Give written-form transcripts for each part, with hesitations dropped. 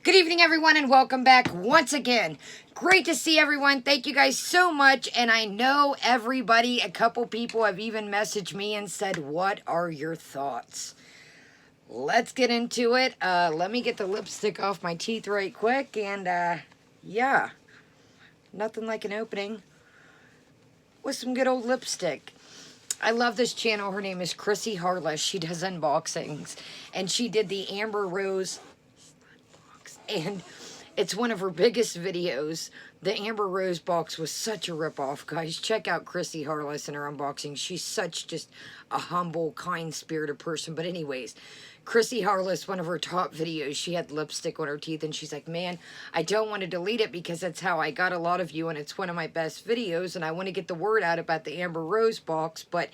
Good evening, everyone, and welcome back once again. Great to see everyone. Thank you guys so much. And I know everybody, a couple people have even messaged me and said, what are your thoughts? Let's get into it. Let me get the lipstick off my teeth right quick. And, yeah, nothing like an opening with some good old lipstick. I love this channel. Her name is Chrissy Harless. She does unboxings. And she did the Amber Rose, and it's one of her biggest videos. The Amber Rose box was such a ripoff, guys. Check out Chrissy Harless and her unboxing. She's such just a humble, kind-spirited person. But anyways, Chrissy Harless, one of her top videos, she had lipstick on her teeth, and she's like, man, I don't want to delete it because that's how I got a lot of you, and it's one of my best videos, and I want to get the word out about the Amber Rose box, but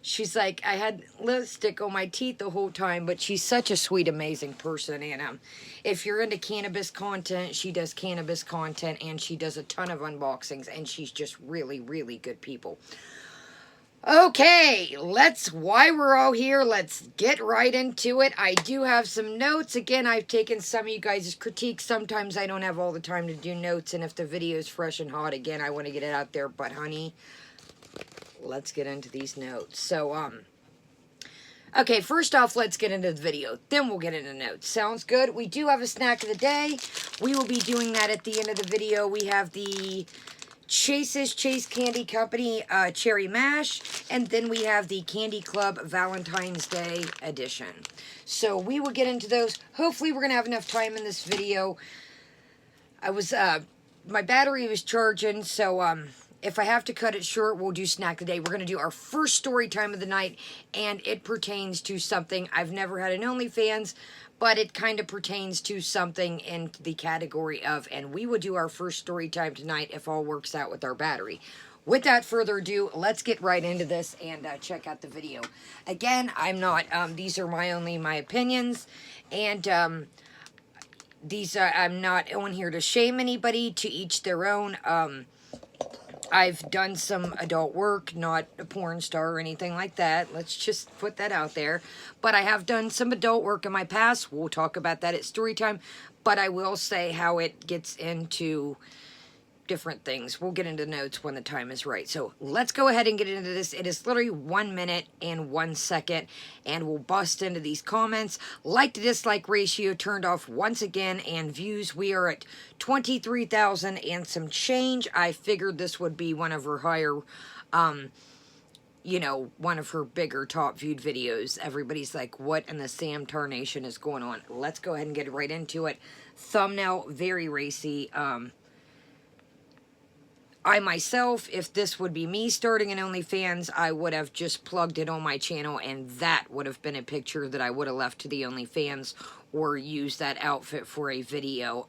she's like, I had lipstick on my teeth the whole time, but she's such a sweet, amazing person. And if you're into cannabis content, she does cannabis content, and she does a ton of unboxings, and she's just really, really good people. Okay, why we're all here, let's get right into it. I do have some notes. Again, I've taken some of you guys' critiques. Sometimes I don't have all the time to do notes, and if the video is fresh and hot, again, I want to get it out there. But, honey, let's get into these notes. So, okay, first off, let's get into the video. Then we'll get into notes. Sounds good? We do have a snack of the day. We will be doing that at the end of the video. We have the Chase Candy Company Cherry Mash. And then we have the Candy Club Valentine's Day Edition. So, we will get into those. Hopefully, we're going to have enough time in this video. My battery was charging, so, if I have to cut it short, we'll do snack of the day. We're going to do our first story time of the night, and it pertains to something. I've never had an OnlyFans, but it kind of pertains to something in the category of, and we will do our first story time tonight if all works out with our battery. Without further ado, let's get right into this and check out the video. Again, I'm not, these are my opinions, and I'm not on here to shame anybody, to each their own. I've done some adult work, not a porn star or anything like that. Let's just put that out there. But I have done some adult work in my past. We'll talk about that at story time. But I will say how it gets into different things. We'll get into notes when the time is right. So let's go ahead and get into this. It is literally 1 minute and 1 second, and we'll bust into these comments. Like to dislike ratio turned off once again, and views, we are at 23,000 and some change. I figured this would be one of her higher, you know, one of her bigger top viewed videos. Everybody's like, what in the Sam Tarnation is going on? Let's go ahead and get right into it. Thumbnail, very racy. I myself, if this would be me starting an OnlyFans, I would have just plugged it on my channel, and that would have been a picture that I would have left to the OnlyFans or used that outfit for a video.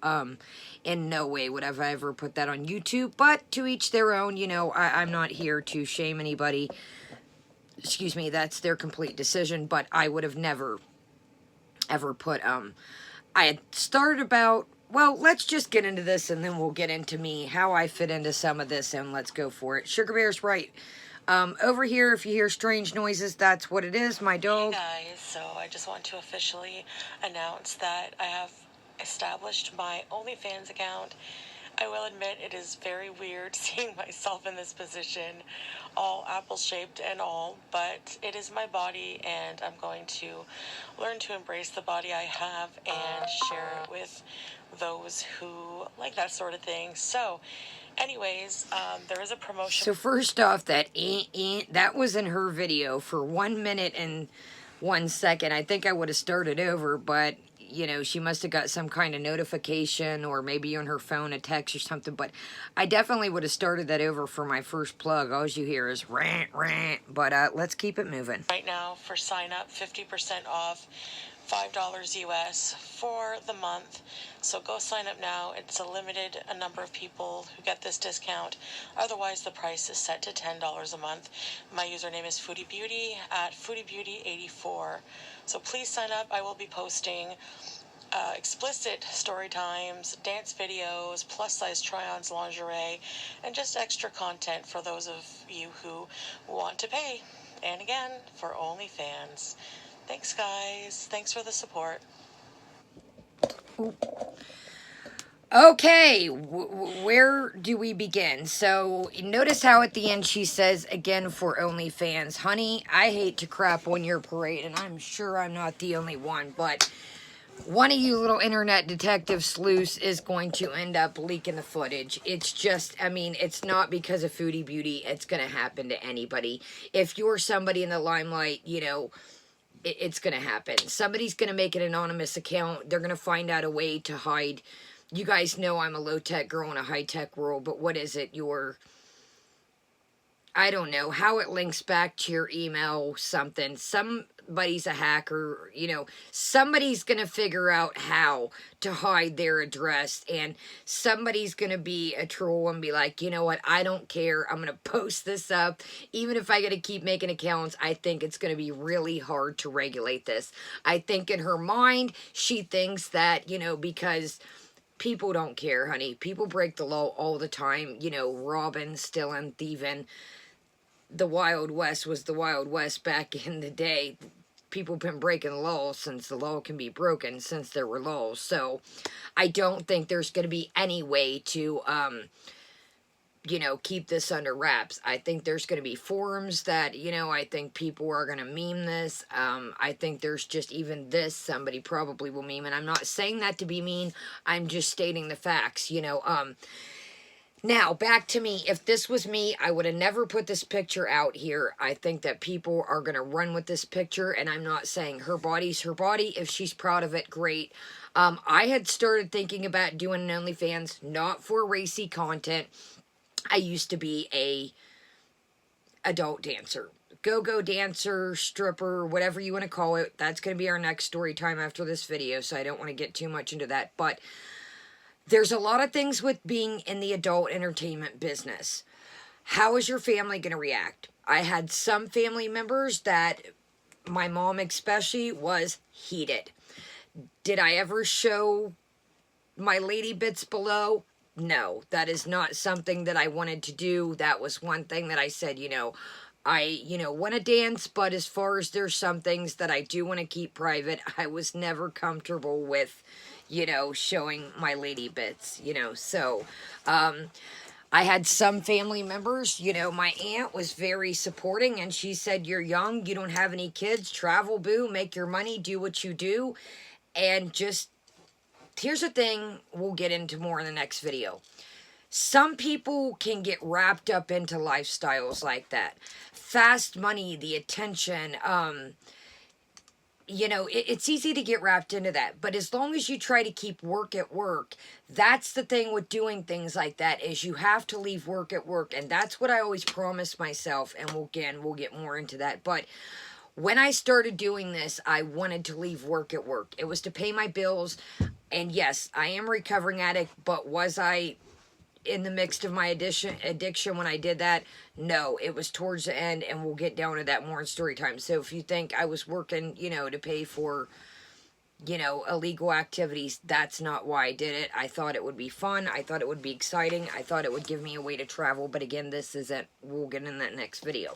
In no way would have I ever put that on YouTube, but to each their own. You know, I'm not here to shame anybody. Excuse me, that's their complete decision, but I would have never, ever put, I had started about, well, let's just get into this, and then we'll get into me, how I fit into some of this, and let's go for it. Sugar Bear's right. Over here, if you hear strange noises, that's what it is, my dog. Hey guys, so I just want to officially announce that I have established my OnlyFans account. I will admit it is very weird seeing myself in this position, all apple-shaped and all, but it is my body, and I'm going to learn to embrace the body I have and share it with those who like that sort of thing. So, anyways, there is a promotion. So first off, that was in her video for 1 minute and 1 second. I think I would have started over, but you know, she must have got some kind of notification, or maybe on her phone a text or something, but I definitely would have started that over for my first plug. All you hear is rant, rant, but let's keep it moving. Right now, for sign up, 50% off, $5 US for the month. So go sign up now. It's a limited number of people who get this discount. Otherwise, the price is set to $10 a month. My username is Foodie Beauty at FoodieBeauty84. So please sign up. I will be posting explicit story times, dance videos, plus-size try-ons, lingerie, and just extra content for those of you who want to pay. And again, for OnlyFans. Thanks, guys. Thanks for the support. Okay, where do we begin? So, notice how at the end she says, again, for OnlyFans. Honey, I hate to crap on your parade, and I'm sure I'm not the only one, but one of you little internet detective sleuths is going to end up leaking the footage. It's just, I mean, it's not because of Foodie Beauty. It's going to happen to anybody. If you're somebody in the limelight, you know, it's going to happen. Somebody's going to make an anonymous account. They're going to find out a way to hide. You guys know I'm a low-tech girl in a high-tech world, but what is it? I don't know how it links back to your email, something. Somebody's a hacker, you know, somebody's going to figure out how to hide their address, and somebody's going to be a troll and be like, you know what, I don't care. I'm going to post this up. Even if I got to keep making accounts, I think it's going to be really hard to regulate this. I think in her mind, she thinks that, you know, because people don't care, honey. People break the law all the time, you know, robbing, stealing, thieving. The Wild West was the Wild West back in the day. People have been breaking the law since the law can be broken, since there were laws. So I don't think there's going to be any way to, you know, keep this under wraps. I think there's going to be forums that, you know, I think people are going to meme this. I think there's just even this, somebody probably will meme. And I'm not saying that to be mean. I'm just stating the facts, you know, Now, back to me. If this was me, I would have never put this picture out here. I think that people are going to run with this picture, and I'm not saying her body's her body. If she's proud of it, great. I had started thinking about doing an OnlyFans, not for racy content. I used to be a adult dancer. Go-go dancer, stripper, whatever you want to call it. That's going to be our next story time after this video, so I don't want to get too much into that. But there's a lot of things with being in the adult entertainment business. How is your family going to react? I had some family members that, my mom especially, was heated. Did I ever show my lady bits below? No, that is not something that I wanted to do. That was one thing that I said, you know, I want to dance, but as far as there's some things that I do want to keep private, I was never comfortable with, you know, showing my lady bits, you know. So, I had some family members, you know, my aunt was very supporting, and she said, you're young, you don't have any kids, travel, boo, make your money, do what you do, and just, here's the thing, we'll get into more in the next video. Some people can get wrapped up into lifestyles like that. Fast money, the attention, you know, it's easy to get wrapped into that. But as long as you try to keep work at work, that's the thing with doing things like that, is you have to leave work at work. And that's what I always promise myself. And we'll get more into that. But when I started doing this, I wanted to leave work at work. It was to pay my bills. And yes, I am a recovering addict, but was I in the midst of my addiction when I did that? No, it was towards the end, and we'll get down to that more in story time. So if you think I was working, you know, to pay for, you know, illegal activities, that's not why I did it. I thought it would be fun. I thought it would be exciting. I thought it would give me a way to travel. But again, this isn't, we'll get in that next video.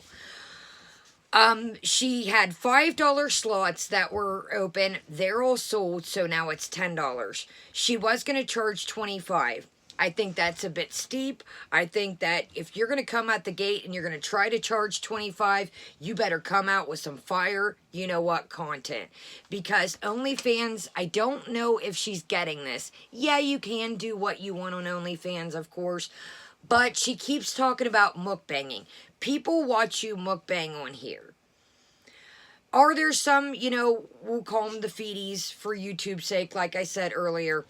She had $5 slots that were open. They're all sold, so now it's $10. She was going to charge $25. I think that's a bit steep. I think that if you're going to come out the gate and you're going to try to charge $25, you better come out with some fire, you know what, content. Because OnlyFans, I don't know if she's getting this. Yeah, you can do what you want on OnlyFans, of course. But she keeps talking about mukbanging. People watch you mukbang on here. Are there some, you know, we'll call them the feedies for YouTube's sake, like I said earlier.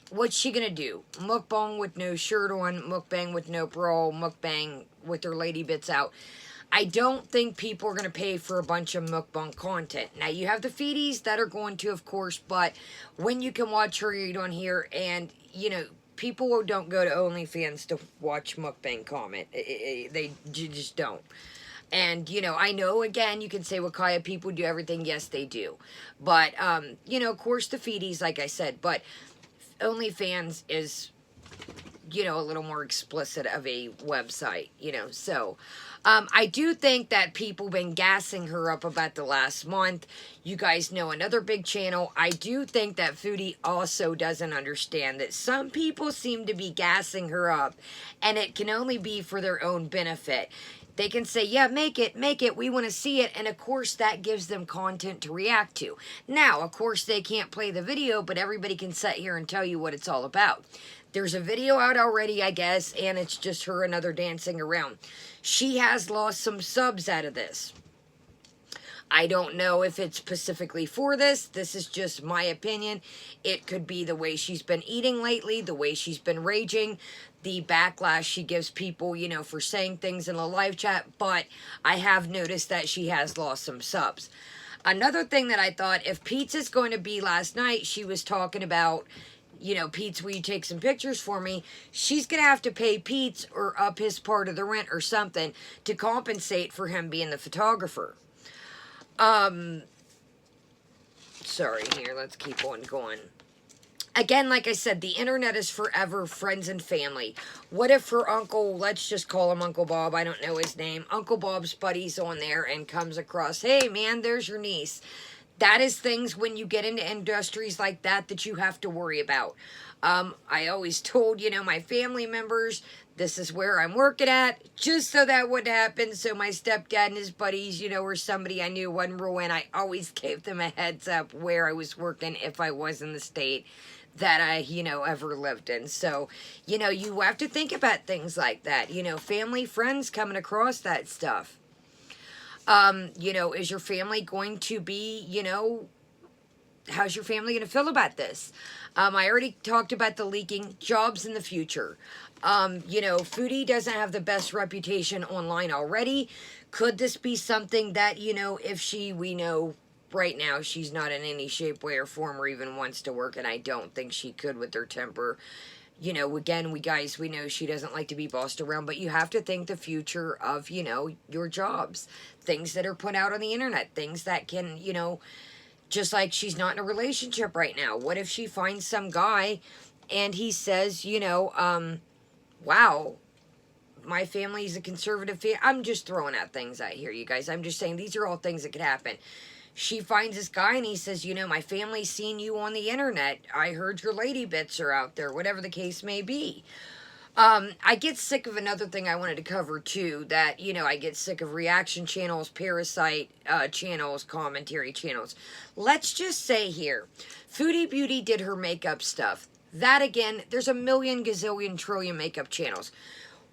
What's she gonna do? Mukbang with no shirt on, mukbang with no bra, mukbang with their lady bits out. I don't think people are gonna pay for a bunch of mukbang content. Now, you have the feedies that are going to, of course, but when you can watch her eat on here, and, you know, people don't go to OnlyFans to watch mukbang comment. They just don't. And, you know, I know, again, you can say, well, Kaya, people do everything. Yes, they do. But, you know, of course, the feedies, like I said, but OnlyFans is you know, a little more explicit of a website, you know. So I do think that people been gassing her up about the last month. You guys know another big channel. I do think that Foodie also doesn't understand that some people seem to be gassing her up, and it can only be for their own benefit. They can say, yeah, make it, we want to see it, and of course that gives them content to react to. Now, of course, they can't play the video, but everybody can sit here and tell you what it's all about. There's a video out already, I guess, and it's just her and other dancing around. She has lost some subs out of this. I don't know if it's specifically for this. This is just my opinion. It could be the way she's been eating lately, the way she's been raging, the backlash she gives people, you know, for saying things in the live chat. But I have noticed that she has lost some subs. Another thing that I thought, if Pizza's going to be last night, she was talking about, you know, Pete's, will you take some pictures for me? She's going to have to pay Pete's or up his part of the rent or something to compensate for him being the photographer. Sorry, here, let's keep on going. Again, like I said, the internet is forever friends and family. What if her uncle, let's just call him Uncle Bob, I don't know his name, Uncle Bob's buddy's on there and comes across, hey man, there's your niece. That is things when you get into industries like that that you have to worry about. I always told, you know, my family members, this is where I'm working at, just so that would happen. So my stepdad and his buddies, you know, or somebody I knew wasn't ruined. I always gave them a heads up where I was working if I was in the state that I, you know, ever lived in. So, you know, you have to think about things like that. You know, family, friends coming across that stuff. You know, is your family going to be, you know, how's your family going to feel about this? I already talked about the leaking, jobs in the future. You know, Foodie doesn't have the best reputation online already. Could this be something that, you know, if we know right now she's not in any shape, way, or form, or even wants to work, and I don't think she could with her temper. You know, again, we know she doesn't like to be bossed around, but you have to think the future of, you know, your jobs. Things that are put out on the internet. Things that can, you know, just like she's not in a relationship right now. What if she finds some guy and he says, you know, wow, my family's a conservative family. I'm just throwing out things out here, you guys. I'm just saying these are all things that could happen. She finds this guy and he says, you know, my family's seen you on the internet. I heard your lady bits are out there, whatever the case may be. I get sick of another thing I wanted to cover too, that, you know, I get sick of reaction channels, parasite channels, commentary channels. Let's just say here, Foodie Beauty did her makeup stuff. That again, there's a million, gazillion, trillion makeup channels.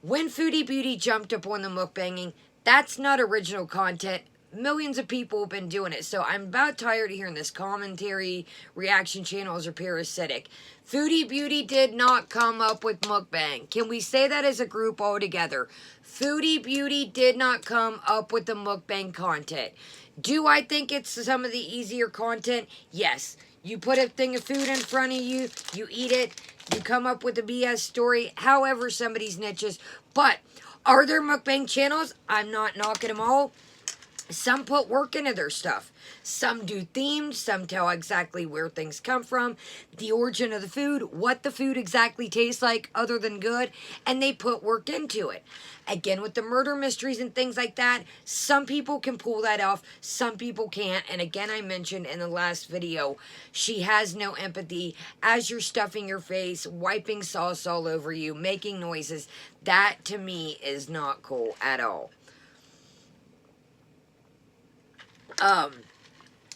When Foodie Beauty jumped up on the mukbanging, that's not original content. Millions of people have been doing it. So I'm about tired of hearing this commentary, reaction channels are parasitic. Foodie Beauty did not come up with mukbang. Can we say that as a group all together? Foodie Beauty did not come up with the mukbang content. Do I think it's some of the easier content? Yes. You put a thing of food in front of you, you eat it, you come up with a BS story, however somebody's niches. But are there mukbang channels? I'm not knocking them all. Some put work into their stuff. Some do themed. Some tell exactly where things come from, the origin of the food, what the food exactly tastes like other than good, and they put work into it. Again, with the murder mysteries and things like that, some people can pull that off, some people can't. And again, I mentioned in the last video, she has no empathy. As you're stuffing your face, wiping sauce all over you, making noises, that to me is not cool at all.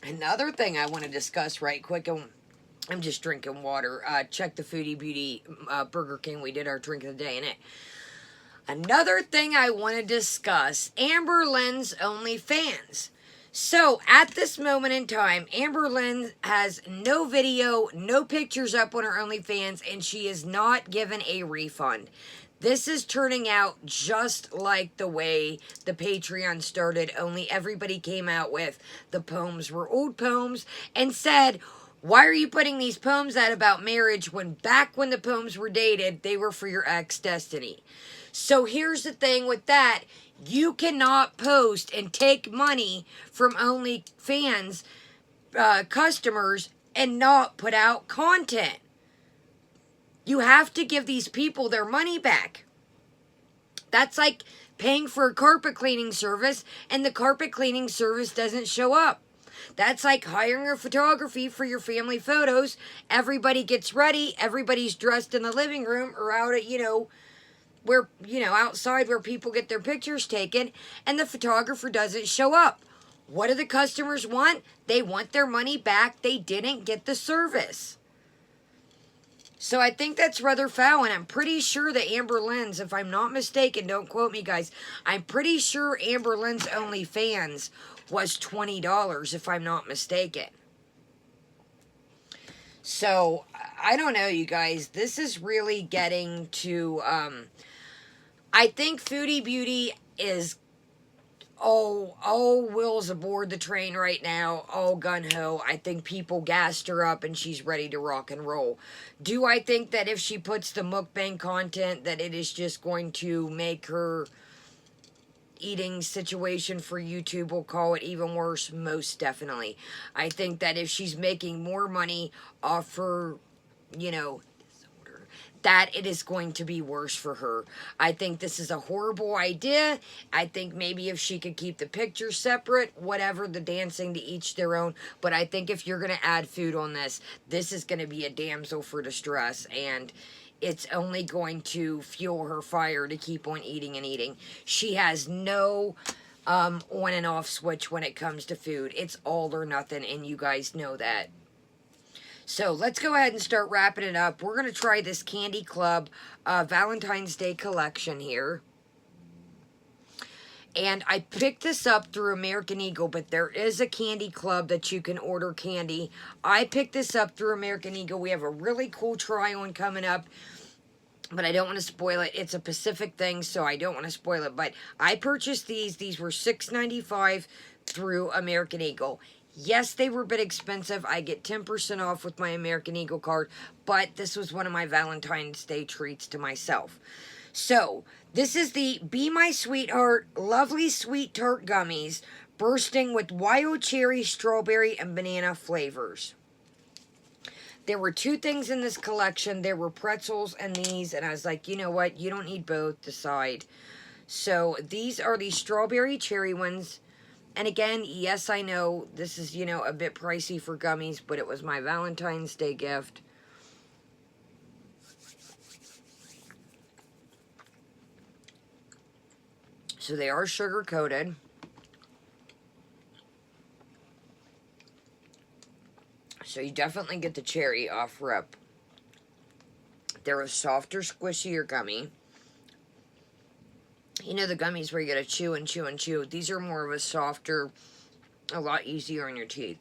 Another thing I want to discuss right quick, and I'm just drinking water. Check the Foodie Beauty Burger King. We did our drink of the day in it. Another thing I want to discuss, Amber Lynn's OnlyFans. So, at this moment in time, Amber Lynn has no video, no pictures up on her OnlyFans, and she is not given a refund. This is turning out just like the way the Patreon started, only everybody came out with the poems were old poems and said, why are you putting these poems out about marriage when back when the poems were dated, they were for your ex-destiny? So here's the thing with that. You cannot post and take money from OnlyFans customers and not put out content. You have to give these people their money back. That's like paying for a carpet cleaning service and the carpet cleaning service doesn't show up. That's like hiring a photography for your family photos. Everybody gets ready. Everybody's dressed in the living room or out at, where, outside where people get their pictures taken, and the photographer doesn't show up. What do the customers want? They want their money back. They didn't get the service. So I think that's rather foul, and I'm pretty sure that Amber Lynn's, if I'm not mistaken, don't quote me guys, I'm pretty sure Amber Lynn's OnlyFans was $20, if I'm not mistaken. So, I don't know, you guys. This is really getting to, I think Foodie Beauty is all wheels aboard the train right now, all gun-ho. I think people gassed her up and she's ready to rock and roll. Do I think that if she puts the mukbang content that it is just going to make her eating situation for YouTube, we'll call it, even worse? Most definitely. I think that if she's making more money off her, that it is going to be worse for her. I think this is a horrible idea. I think maybe if she could keep the pictures separate, whatever, the dancing, to each their own. But I think if you're going to add food on this, this is going to be a damsel for distress. And it's only going to fuel her fire to keep on eating and eating. She has no on and off switch when it comes to food. It's all or nothing, and you guys know that. So let's go ahead and start wrapping it up. We're going to try this Candy Club Valentine's Day collection here. And I picked this up through American Eagle, but there is a candy club that you can order candy. I picked this up through American Eagle. We have a really cool try-on coming up, but I don't want to spoil it. It's a Pacific thing, so I don't want to spoil it. But I purchased these. These were $6.95 through American Eagle. Yes, they were a bit expensive. I get 10% off with my American Eagle card, but this was one of my Valentine's Day treats to myself. So, this is the Be My Sweetheart Lovely Sweet Tart Gummies, bursting with wild cherry, strawberry, and banana flavors. There were two things in this collection. There were pretzels and these, and I was like, you know what? You don't need both. Decide. So, these are the strawberry cherry ones. And again, yes, I know this is, a bit pricey for gummies, but it was my Valentine's Day gift. So they are sugar-coated. So you definitely get the cherry off rip. They're a softer, squishier gummy. You know the gummies where you gotta chew and chew and chew. These are more of a softer, a lot easier on your teeth.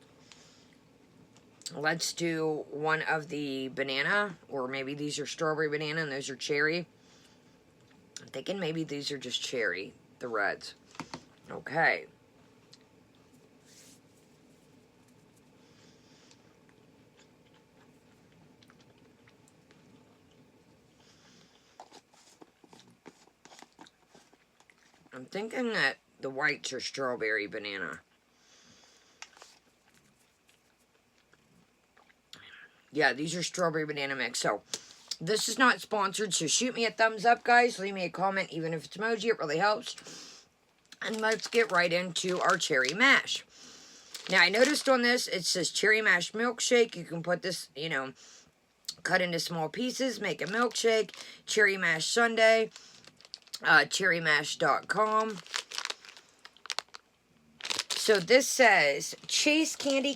Let's do one of the banana, or maybe these are strawberry banana and those are cherry. I'm thinking maybe these are just cherry, the reds. Okay. I'm thinking that the whites are strawberry banana. Yeah, these are strawberry banana mix. So, this is not sponsored, so shoot me a thumbs up, guys. Leave me a comment, even if it's emoji. It really helps. And let's get right into our cherry mash. Now, I noticed on this, it says cherry mash milkshake. You can put this, cut into small pieces, make a milkshake. Cherry mash sundae. Cherrymash.com. So this says Chase Candy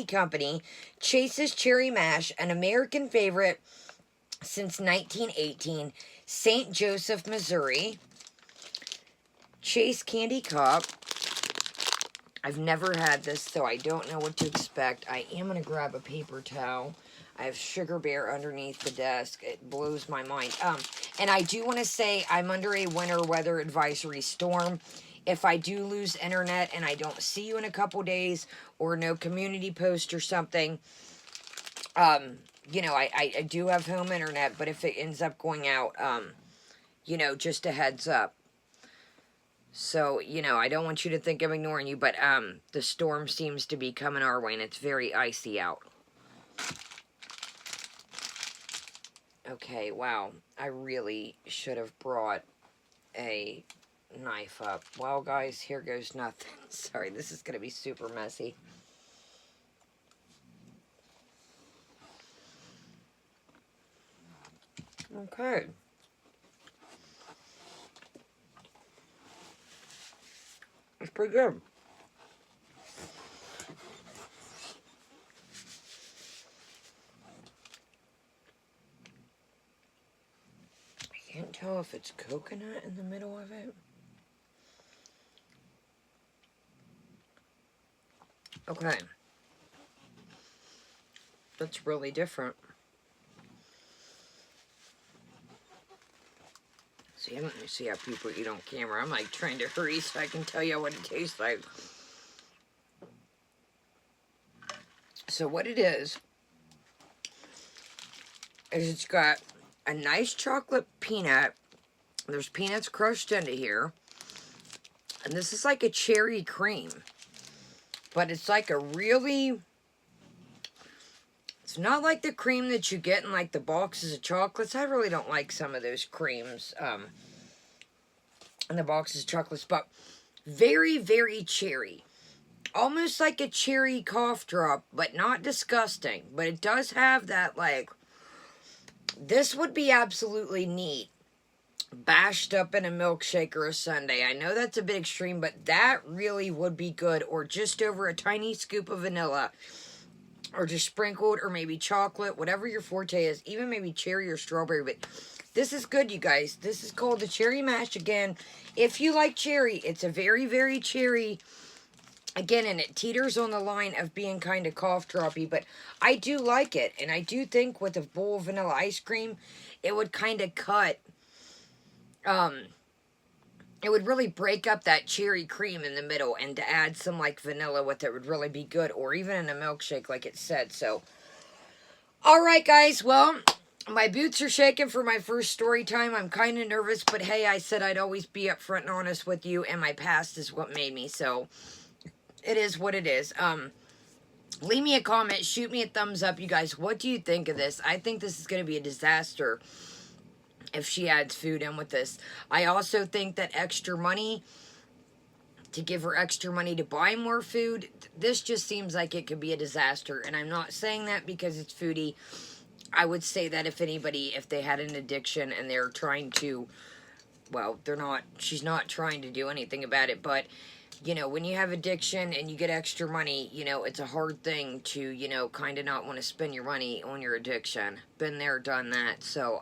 Company chases cherry mash, an American favorite since 1918, St. Joseph, Missouri. Chase Candy Cup. I've never had this, so I don't know what to expect. I am going to grab a paper towel. I have Sugar Bear underneath the desk. It blows my mind. And I do want to say I'm under a winter weather advisory storm. If I do lose internet and I don't see you in a couple days, or no community post or something, I do have home internet, but if it ends up going out, just a heads up. So, I don't want you to think I'm ignoring you, but the storm seems to be coming our way, and it's very icy out. Okay, wow. I really should have brought a knife up. Well, guys, here goes nothing. Sorry, this is going to be super messy. Okay. It's pretty good. I can't tell if it's coconut in the middle of it. Okay. That's really different. See, I don't see how people eat on camera. I'm like trying to hurry so I can tell you what it tastes like. So what it is it's got a nice chocolate peanut. There's peanuts crushed into here. And this is like a cherry cream. But it's like a really... It's not like the cream that you get in like the boxes of chocolates. I really don't like some of those creams in the boxes of chocolates. But very, very cherry. Almost like a cherry cough drop, but not disgusting. But it does have that like... This would be absolutely neat. Bashed up in a milkshake or a sundae. I know that's a bit extreme, but that really would be good. Or just over a tiny scoop of vanilla. Or just sprinkled, or maybe chocolate, whatever your forte is. Even maybe cherry or strawberry. But this is good, you guys. This is called the cherry mash again. If you like cherry, it's a very, very cherry. Again, and it teeters on the line of being kind of cough droppy. But I do like it. And I do think with a bowl of vanilla ice cream, it would kind of cut... it would really break up that cherry cream in the middle, and to add some like vanilla with it would really be good, or even in a milkshake like it said. So alright guys, well, my boots are shaking for my first story time. I'm kind of nervous, but hey, I said I'd always be upfront and honest with you, and my past is what made me, so it is what it is. Leave me a comment, shoot me a thumbs up, you guys. What do you think of this? I think this is going to be a disaster if she adds food in with this. I also think that extra money, to give her extra money to buy more food, this just seems like it could be a disaster. And I'm not saying that because it's Foodie. I would say that if anybody, if they had an addiction and they're trying to, well, she's not trying to do anything about it, but, you know, when you have addiction and you get extra money, you know, it's a hard thing to, you know, kind of not want to spend your money on your addiction. Been there, done that. So,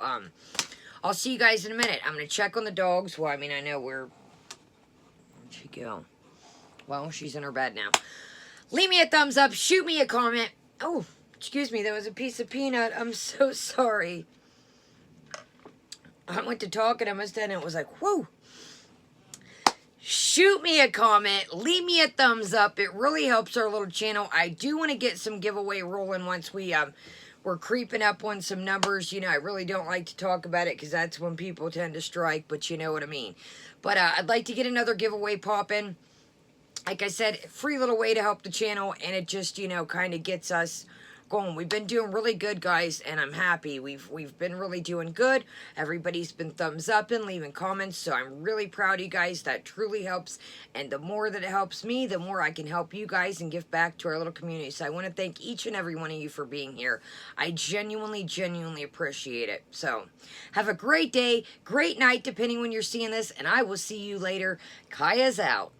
I'll see you guys in a minute. I'm going to check on the dogs. Well, I mean, I know where'd she go? Well, she's in her bed now. Leave me a thumbs up. Shoot me a comment. Oh, excuse me. There was a piece of peanut. I'm so sorry. I went to talk and I must have, and it was like, whoo. Shoot me a comment. Leave me a thumbs up. It really helps our little channel. I do want to get some giveaway rolling once we're creeping up on some numbers. You know, I really don't like to talk about it because that's when people tend to strike, but you know what I mean. But I'd like to get another giveaway popping. Like I said, free little way to help the channel, and it just, you know, kind of gets us going. We've been doing really good, guys, and I'm happy. We've been really doing good. Everybody's been thumbs up and leaving comments, so I'm really proud of you guys. That truly helps, and the more that it helps me, the more I can help you guys and give back to our little community. So I want to thank each and every one of you for being here. I genuinely, genuinely appreciate it. So have a great day, great night, depending when you're seeing this, and I will see you later. Kaya's out.